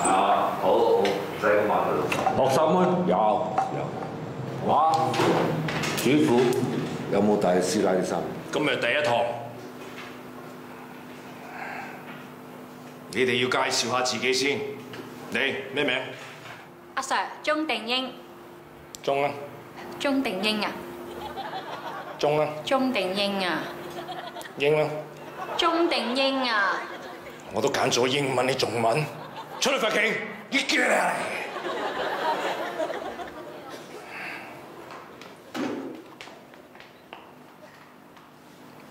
啊，好，再咁話佢。60蚊有。哇！主婦有冇帶師奶啲衫？今日第一堂，你哋要介紹下自己先。你咩名？阿 Sir， 鐘定英。鐘啊。鐘定英啊。鐘啊。鐘定英啊。英啊。鐘定英啊。我都揀咗英文，你仲問？出去罰企，你叫嚟！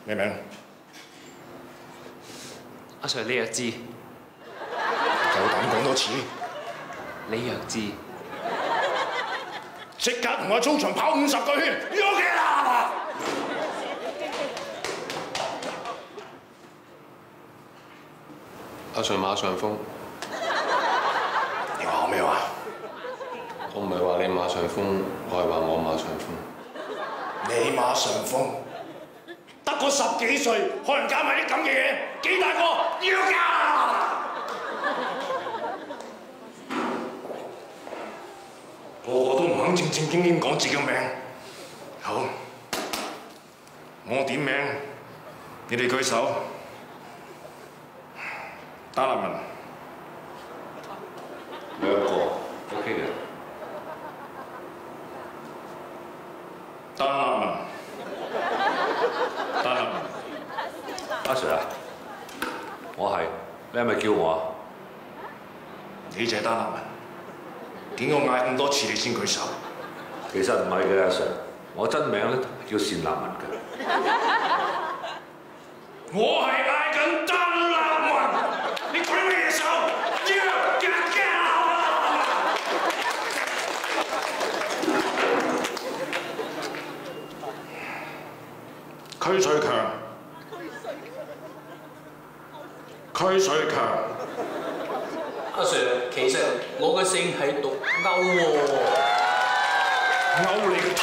咩名？阿 Sir， 李若智。夠膽講多次？李若智。即刻同我操場跑50個圈，喐嘅啦！阿 Sir 馬上風，你話我咩話？我唔係話你馬上風，我係話我馬上風。你馬上風，得個10幾歲，可能搞埋啲咁嘅嘢，幾大個要㗎？個個都唔肯正正經經講自己嘅名。好，我點名，你哋舉手。單立文2個 OK 嘅。單立文，阿 Sir 啊，我係，你係咪叫我啊？你就係單立文，點解我嗌咁多次你先舉手？其實唔係嘅，阿 Sir， 我真名咧叫單立文嘅。我係嗌緊單立文，你舉乜嘢手？區水強，區水強。阿 Sir， 其實我嘅姓係讀歐喎。歐你個頭！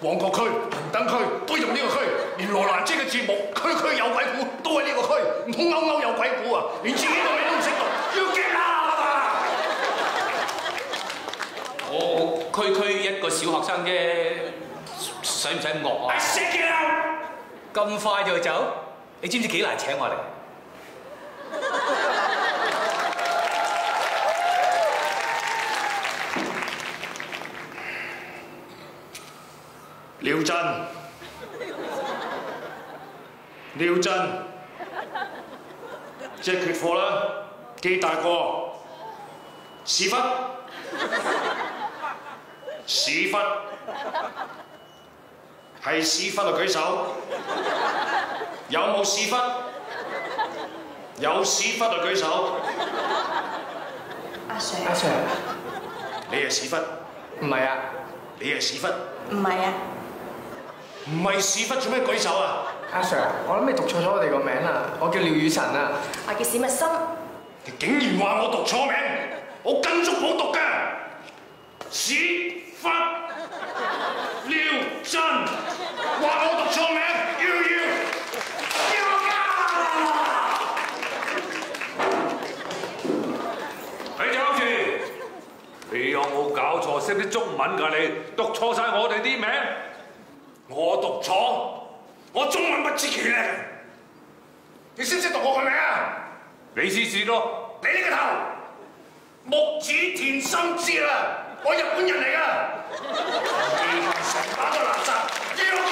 旺角區、平等區都入呢個區，連羅蘭姐嘅節目區區有鬼故都係呢個區，唔通歐歐有鬼故啊？連自己個名都唔識讀，要激啦！我區一個小學生啫，使唔使咁惡啊？識嘅啦！咁快就走？你知唔知幾難請我嚟？廖真，即係缺貨啦，幾大個？屎忽，係屎忽就舉手。有冇屎忽？有屎忽就舉手。阿 Sir， 阿 Sir， 你係屎忽？唔係啊。你係屎忽？唔係啊。唔係屎忽做咩舉手啊？阿 Sir， 我諗你讀錯咗我哋個名啊！我叫廖宇晨啊。我叫史密森。你竟然話我讀錯名，我跟足譜讀㗎。屎忽廖真，話我讀錯名，你聽住，你有冇搞錯？識啲中文㗎你？讀錯晒我哋啲名。我讀錯，我中文不知其叻。你識唔識讀我個名啊？你試試咯。你呢個頭，木子田心之啦，我日本人嚟㗎。成把都垃圾，要㗎！